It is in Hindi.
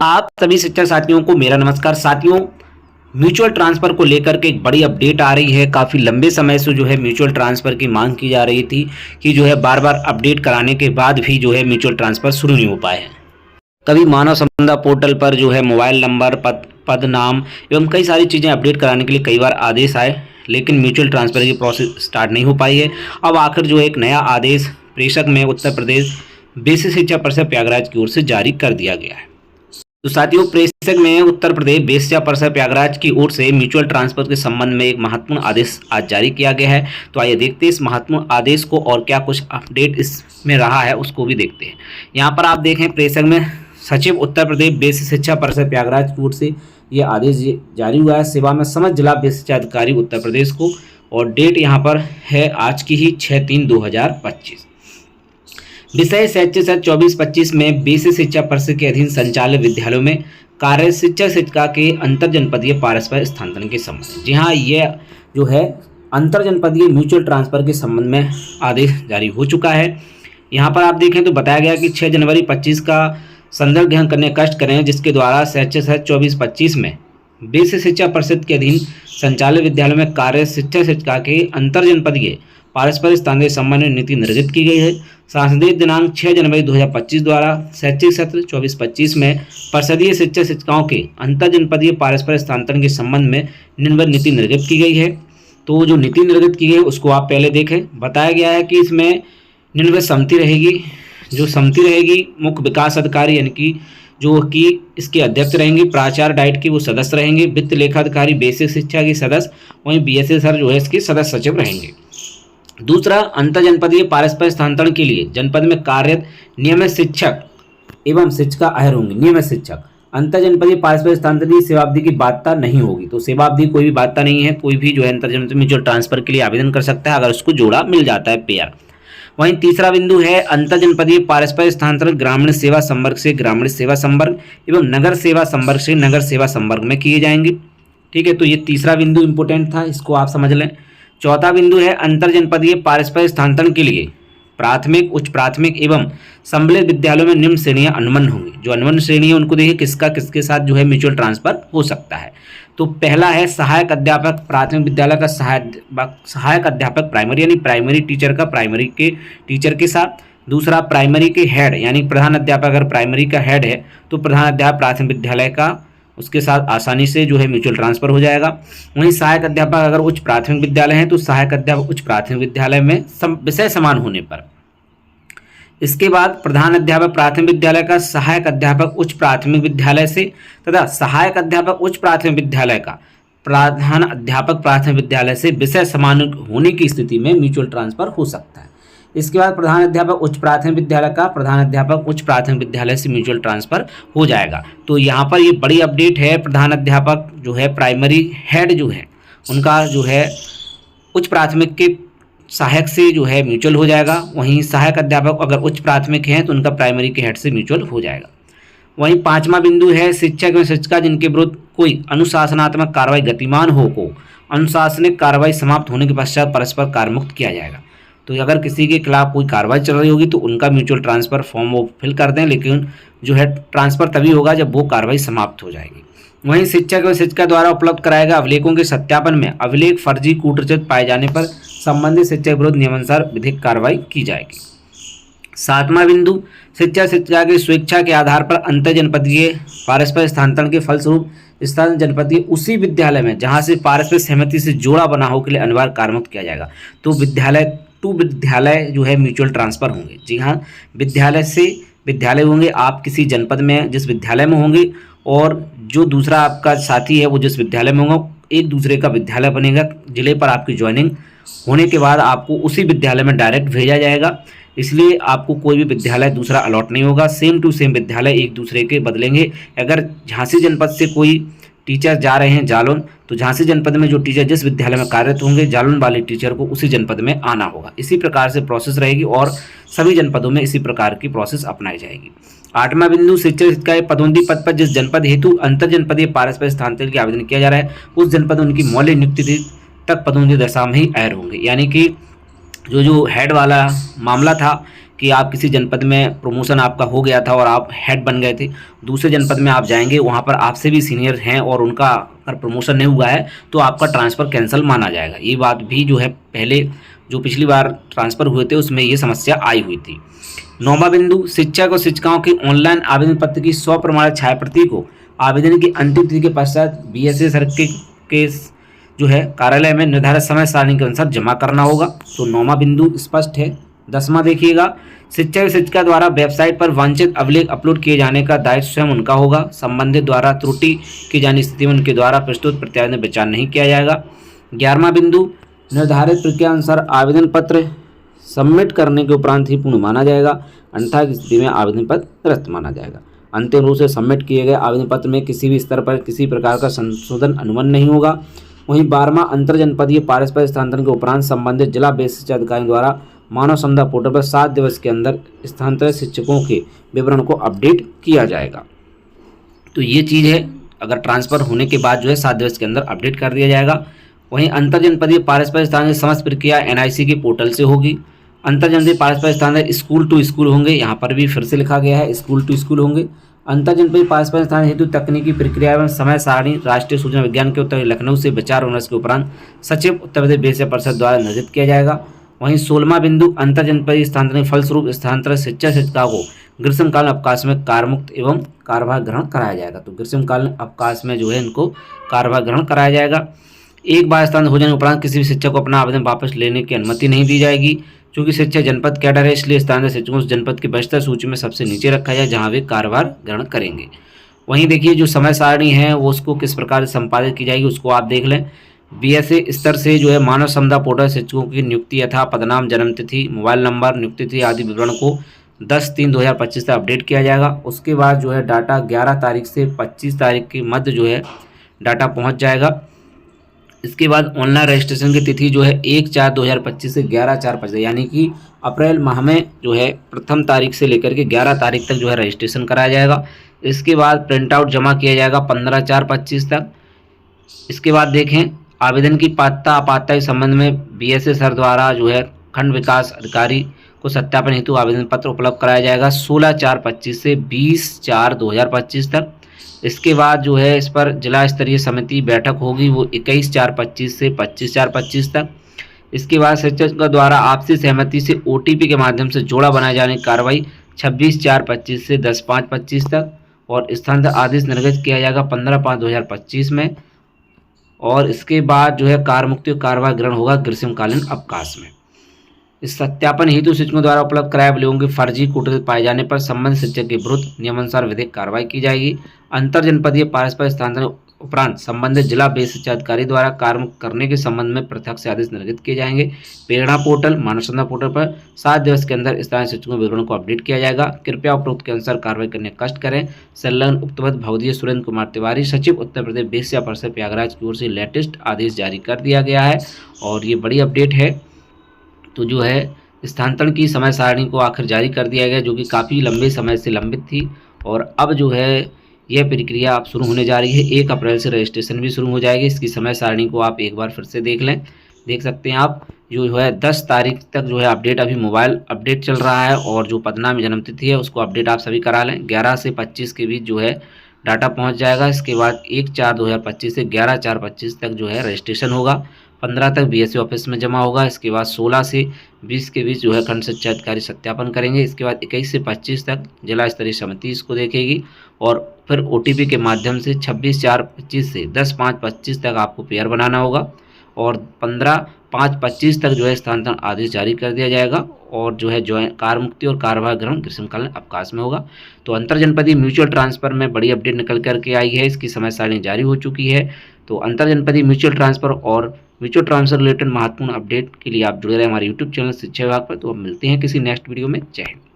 आप सभी शिक्षक साथियों को मेरा नमस्कार। साथियों, म्यूचुअल ट्रांसफ़र को लेकर के एक बड़ी अपडेट आ रही है। काफ़ी लंबे समय से जो है म्यूचुअल ट्रांसफ़र की मांग की जा रही थी कि जो है बार-बार अपडेट कराने के बाद भी जो है म्यूचुअल ट्रांसफ़र शुरू नहीं हो पाए हैं। कभी मानव संपदा पोर्टल पर जो है मोबाइल नंबर, पद नाम एवं कई सारी चीज़ें अपडेट कराने के लिए कई बार आदेश आए, लेकिन म्यूचुअल ट्रांसफ़र की प्रोसेस स्टार्ट नहीं हो पाई है। अब आखिर जो है एक नया आदेश प्रेषक में उत्तर प्रदेश बेसिक शिक्षा परिषद प्रयागराज की ओर से जारी कर दिया गया है। तो साथियों, प्रेषक में उत्तर प्रदेश बेसिक शिक्षा परिषद प्रयागराज की ओर से म्यूचुअल ट्रांसफर के संबंध में एक महत्वपूर्ण आदेश आज जारी किया गया है। तो आइए देखते हैं इस महत्वपूर्ण आदेश को और क्या कुछ अपडेट इसमें रहा है उसको भी देखते हैं। यहाँ पर आप देखें, प्रेषक में सचिव उत्तर प्रदेश बेसिक शिक्षा परिषद प्रयागराज की ओर से ये आदेश जारी हुआ है। सेवा में समस्त जिला बेसिक शिक्षा अधिकारी उत्तर प्रदेश को, और डेट यहाँ पर है आज की ही 6/3/2025। विषय शैक्षिक सत्र 24-25 में बेसिक शिक्षा परिषद के अधीन संचालित विद्यालयों में कार्य शिक्षक शिक्षिका के अंतर जनपदीय पारस्परिक स्थानांतरण के संबंध। जी हाँ, ये जो है अंतर जनपदीय म्यूचुअल ट्रांसफर के संबंध में आदेश जारी हो चुका है। यहाँ पर आप देखें तो बताया गया कि 6 जनवरी 25 का संदर्भ ग्रहण करने का कष्ट करें, जिसके द्वारा शैक्षिक सत्र 24-25 में बेसिक शिक्षा परिषद के अधीन संचालित विद्यालयों में कार्य शिक्षक शिक्षिका के अंतर जनपदीय पारस्परिक स्थानांतरण संबंध में नीति निर्गत की गई है। सांसदीय दिनांक 6 जनवरी 2025 द्वारा शैक्षिक सत्र 24-25 में परिषदीय शिक्षक शिक्षिकाओं के अंतर जनपदीय पारस्परिक स्थानांतरण के संबंध में निम्नलिखित नीति निर्गत की गई है। तो जो नीति निर्गत की गई है उसको आप पहले देखें। बताया गया है कि इसमें निम्नलिखित समिति रहेगी। जो समिति रहेगी, मुख्य विकास अधिकारी यानी कि जो कि इसके अध्यक्ष रहेंगे, प्राचार्य डाइट के वो सदस्य रहेंगे, वित्त लेखा अधिकारी बेसिक शिक्षा के सदस्य, वहीं बीएसए सर जो है इसके सदस्य सचिव रहेंगे। दूसरा, अंतर जनपदीय पारस्परिक स्थानांतरण के लिए जनपद में कार्यरत नियमित शिक्षक एवं शिक्षिका अहर होंगे। नियमित शिक्षक अंतर जनपदीय पारस्परिक स्थानांतरण की सेवावधि की बाध्यता नहीं होगी। तो सेवावधि कोई भी बाध्यता नहीं है, कोई भी जो है अंतर जनपदीय म्यूचुअल ट्रांसफर के लिए आवेदन कर सकता है अगर उसको जोड़ा मिल जाता है पेयर। वहीं तीसरा बिंदु है अंतर जनपदीय पारस्परिक स्थानांतरण ग्रामीण सेवा संवर्ग से ग्रामीण सेवा संवर्ग एवं नगर सेवा संवर्ग से नगर सेवा संवर्ग में किए जाएंगे। ठीक है, तो ये तीसरा बिंदु इंपोर्टेंट था, इसको आप समझ लें। चौथा बिंदु है अंतर जनपदीय पारस्परिक स्थानांतरण के लिए प्राथमिक, उच्च प्राथमिक एवं सम्मिलित विद्यालयों में निम्न श्रेणियां अनुमन्य होंगी। जो अनुमन्य श्रेणी है उनको देखिए किसका किसके साथ जो है म्यूचुअल ट्रांसफर हो सकता है। तो पहला है सहायक अध्यापक प्राथमिक विद्यालय का सहायक अध्यापक प्राइमरी यानी प्राइमरी टीचर का प्राइमरी के टीचर के साथ। दूसरा, प्राइमरी के हेड यानी प्रधान अध्यापक अगर प्राइमरी का हेड है तो प्रधान अध्यापक प्राथमिक विद्यालय का उसके साथ आसानी से जो है म्यूचुअल ट्रांसफर हो जाएगा। वहीं सहायक अध्यापक अगर उच्च प्राथमिक विद्यालय है तो सहायक अध्यापक उच्च प्राथमिक विद्यालय में विषय समान होने पर। इसके बाद प्रधान अध्यापक प्राथमिक विद्यालय का सहायक अध्यापक उच्च प्राथमिक विद्यालय से तथा सहायक अध्यापक उच्च प्राथमिक विद्यालय का प्रधान अध्यापक प्राथमिक विद्यालय से विषय समान होने की स्थिति में म्यूचुअल ट्रांसफर हो सकता है। इसके बाद प्रधान अध्यापक उच्च प्राथमिक विद्यालय का प्रधान अध्यापक उच्च प्राथमिक विद्यालय से म्यूचुअल ट्रांसफर हो जाएगा। तो यहाँ पर ये बड़ी अपडेट है। प्रधान अध्यापक जो है प्राइमरी हेड जो है उनका जो है उच्च प्राथमिक के सहायक से जो है म्यूचुअल हो जाएगा। वहीं सहायक अध्यापक अगर उच्च प्राथमिक हैं तो उनका प्राइमरी के हेड से म्यूचुअल हो जाएगा। वहीं पांचवा बिंदु है शिक्षक एवं शिक्षिका जिनके विरुद्ध कोई अनुशासनात्मक कार्रवाई गतिमान हो को अनुशासनिक कार्रवाई समाप्त होने के पश्चात परस्पर कार्यमुक्त किया जाएगा। तो अगर किसी के खिलाफ कोई कार्रवाई चल रही होगी तो उनका म्यूचुअल ट्रांसफर फॉर्म वो फिल कर दें, लेकिन जो है ट्रांसफर तभी होगा जब वो कार्रवाई समाप्त हो जाएगी। वहीं शिक्षक और शिक्षिका द्वारा उपलब्ध कराएगा अभिलेखों के सत्यापन में अभिलेख फर्जी कूटरचित पाए जाने पर संबंधित शिक्षक विरुद्ध नियमानुसार विधिक कार्रवाई की जाएगी। सातवां बिंदु, शिक्षक शिक्षिका की स्वेच्छा के आधार पर अंतर जनपदीय पारस्परिक स्थानांतरण के फलस्वरूप स्थान जनपदीय उसी विद्यालय में जहां से पारस्परिक सहमति से जोड़ा बना हो के लिए अनिवार्य कार्यमुक्त किया जाएगा। तो विद्यालय जो है म्यूचुअल ट्रांसफर होंगे। जी हाँ, विद्यालय से विद्यालय होंगे। आप किसी जनपद में जिस विद्यालय में होंगे और जो दूसरा आपका साथी है वो जिस विद्यालय में होगा, एक दूसरे का विद्यालय बनेगा। जिले पर आपकी ज्वाइनिंग होने के बाद आपको उसी विद्यालय में डायरेक्ट भेजा जाएगा, इसलिए आपको कोई भी विद्यालय दूसरा अलॉट नहीं होगा। सेम टू सेम विद्यालय एक दूसरे के बदलेंगे। अगर झांसी जनपद से कोई टीचर जा रहे हैं जालौन, तो झांसी जनपद में जो टीचर जिस विद्यालय में कार्यरत होंगे जालौन वाले टीचर को उसी जनपद में आना होगा। इसी प्रकार से प्रोसेस रहेगी और सभी जनपदों में इसी प्रकार की प्रोसेस अपनाई जाएगी। आठवां बिंदु, शिक्षक शिक्षिका पदोन्नति पद पर जिस जनपद हेतु अंतर जनपदीय पारस्परिक स्थानांतरण के आवेदन किया जा रहा है उस जनपद उनकी मौलिक नियुक्ति तक पदोन्नति दशा में ही अहर होंगे। यानी कि जो हेड वाला मामला था कि आप किसी जनपद में प्रमोशन आपका हो गया था और आप हेड बन गए थे, दूसरे जनपद में आप जाएंगे, वहाँ पर आपसे भी सीनियर हैं और उनका अगर प्रमोशन नहीं हुआ है तो आपका ट्रांसफ़र कैंसिल माना जाएगा। ये बात भी जो है पहले जो पिछली बार ट्रांसफ़र हुए थे उसमें ये समस्या आई हुई थी। 9वां बिंदु, शिक्षक और शिक्षिकाओं की ऑनलाइन आवेदन पत्र की स्वप्रमाणित छायाप्रति को आवेदन की अंतिम तिथि के पश्चात बीएसए सर्किट के जो है कार्यालय में निर्धारित समय सारणी के अनुसार जमा करना होगा। तो 9वां बिंदु स्पष्ट है। 10वां देखिएगा, शिक्षक या शिक्षिका द्वारा वेबसाइट पर वांछित अभिलेख अपलोड किए जाने का दायित्व स्वयं उनका होगा। संबंधित द्वारा त्रुटि की जानी स्थिति में उनके द्वारा प्रस्तुत प्रत्यावेदन में विचार नहीं किया जाएगा। 11वां बिंदु, निर्धारित प्रक्रिया अनुसार आवेदन पत्र सबमिट करने के उपरांत ही पूर्ण माना जाएगा, अन्यथा की स्थिति में आवेदन पत्र निरस्त माना जाएगा। अंतिम रूप से सबमिट किए गए आवेदन पत्र में किसी भी स्तर पर किसी प्रकार का संशोधन अनुमन नहीं होगा। वहीं 12वां, अंतर जनपदीय पारस्परिक स्थानांतरण के उपरांत संबंधित जिला बेसिक शिक्षा अधिकारी द्वारा मानव संपदा पोर्टल पर 7 दिवस के अंदर स्थानांतरित शिक्षकों के विवरण को अपडेट किया जाएगा। तो ये चीज़ है, अगर ट्रांसफ़र होने के बाद जो है 7 दिवस के अंदर अपडेट कर दिया जाएगा। वहीं अंतर जनपदीय पारस्परिक स्थानांतरण की समस्त प्रक्रिया एनआईसी के पोर्टल से होगी। अंतर जनपदीय पारस्परिक स्थानांतरण स्कूल टू स्कूल होंगे, यहाँ पर भी फिर से लिखा गया है स्कूल टू स्कूल होंगे। अंतर जनपदीय पारस्परिक स्थान हेतु तकनीकी प्रक्रिया एवं समय सारणी राष्ट्रीय सूचना विज्ञान के उत्तर लखनऊ से विचार विमर्श के उपरांत सचिव उत्तर प्रदेश विषय परिषद द्वारा निर्धारित किया जाएगा। वहीं 16वां बिंदु, अंतर जनपदीय स्थानांतरण फलस्वरूप स्थानांतरित शिक्षक शिक्षिकाओं को ग्रीष्मकालीन अवकाश में कार्यमुक्त एवं कार्यभार ग्रहण कराया जाएगा। तो ग्रीष्मकालीन अवकाश में जो है इनको कार्यभार ग्रहण कराया जाएगा। एक बार स्थानांतरित हो जाने उपरांत किसी भी शिक्षक को अपना आवेदन वापस लेने की अनुमति नहीं दी जाएगी। चूँकि शिक्षक जनपद कैडर है, इसलिए स्थानांतरित शिक्षकों को जनपद की वरिष्ठता सूची में सबसे नीचे रखा जाए जहाँ वे कार्यभार ग्रहण करेंगे। वहीं देखिए जो समय सारणी है वो उसको किस प्रकार से संपादित की जाएगी उसको आप देख लें। बीएसए स्तर से जो है मानव संपदा पोर्टल शिक्षकों की नियुक्ति यथा पदनाम, जन्मतिथि, मोबाइल नंबर, नियुक्ति तिथि आदि विवरण को 10/3/2025 तक अपडेट किया जाएगा। उसके बाद जो है डाटा 11 तारीख से 25 तारीख के मध्य जो है डाटा पहुंच जाएगा। इसके बाद ऑनलाइन रजिस्ट्रेशन की तिथि जो है 1/4/2025 से 11/4/25 यानी कि अप्रैल माह में जो है प्रथम तारीख से लेकर के 11 तारीख तक जो है रजिस्ट्रेशन कराया जाएगा। इसके बाद प्रिंट आउट जमा किया जाएगा 15/4/25 तक। इसके बाद देखें आवेदन की पात्रता अपात्रता के संबंध में बीएसए सर द्वारा जो है खंड विकास अधिकारी को सत्यापन हेतु आवेदन पत्र उपलब्ध कराया जाएगा 16/4/25 से 20/4/2025 तक। इसके बाद जो है इस पर जिला स्तरीय समिति बैठक होगी वो 21/4/25 से 25/4/25 तक। इसके बाद शिक्षक द्वारा आपसी सहमति से ओटीपी के माध्यम से जोड़ा बनाए जाने की कार्रवाई 26/4/25 से 10/5/25 तक और स्थानांतरण आदेश निर्गत किया जाएगा 15/5/2025 में। और इसके बाद जो है कार्यमुक्ति और कार्यभार ग्रहण होगा ग्रीष्मकालीन अवकाश में। इस सत्यापन हेतु शिक्षकों द्वारा उपलब्ध कराए अभिलेखों की फर्जी कूटनीति पाए जाने पर संबंधित शिक्षक के विरुद्ध नियमानुसार विधिक कार्रवाई की जाएगी। अंतर जनपदीय पारस्परिक स्थानांतरण उपरांत संबंधित जिला बेसिक शिक्षा अधिकारी द्वारा कार्यमुक्त करने के संबंध में पृथक से आदेश निर्गत किए जाएंगे। प्रेरणा पोर्टल, मानव संपदा पोर्टल पर 7 दिवस के अंदर स्थानीय शिक्षकों के विवरण को अपडेट किया जाएगा। कृपया उपरोक्त के अनुसार कार्रवाई करने का कष्ट करें। संलग्न उक्तवत भगवदीय सुरेंद्र कुमार तिवारी, सचिव उत्तर प्रदेश बेसिक शिक्षा परिषद प्रयागराज की ओर से लेटेस्ट आदेश जारी कर दिया गया है और ये बड़ी अपडेट है। तो जो है स्थानांतरण की समय सारणी को आखिर जारी कर दिया गया जो कि काफ़ी लंबे समय से लंबित थी और अब जो है यह प्रक्रिया अब शुरू होने जा रही है। 1 अप्रैल से रजिस्ट्रेशन भी शुरू हो जाएगी। इसकी समय सारणी को आप एक बार फिर से देख लें, देख सकते हैं आप जो है 10 तारीख तक जो है अपडेट अभी मोबाइल अपडेट चल रहा है और जो पदनाम जन्मतिथि है उसको अपडेट आप सभी करा लें। 11 से 25 के बीच जो है डाटा पहुंच जाएगा। इसके बाद 1/4/2025 से 11/4/25 तक जो है रजिस्ट्रेशन होगा। 15 तक बीएसए ऑफिस में जमा होगा। इसके बाद 16 से 20 के बीच जो है खंड शिक्षा अधिकारी सत्यापन करेंगे। इसके बाद 21 से 25 तक जिला स्तरीय समिति इसको देखेगी और फिर ओटीपी के माध्यम से 26/4/25 से 10/5/25 तक आपको पेयर बनाना होगा और 15/5/25 तक जो है स्थानांतरण आदेश जारी कर दिया जाएगा और जो है कार्यमुक्ति और कार्यभार ग्रहण ग्रीष्मकालीन अवकाश में होगा। तो अंतर जनपदीय म्यूचुअल ट्रांसफर में बड़ी अपडेट निकल करके आई है। इसकी समय सारणी जारी हो चुकी है। तो अंतर जनपदीय म्यूचुअल ट्रांसफर और म्यूचुअल ट्रांसफर रिलेटेड महत्वपूर्ण अपडेट के लिए आप जुड़े रहे हमारे यूट्यूब चैनल शिक्षा विभाग पर। तो अब मिलते हैं किसी नेक्स्ट वीडियो में। जय हिंद।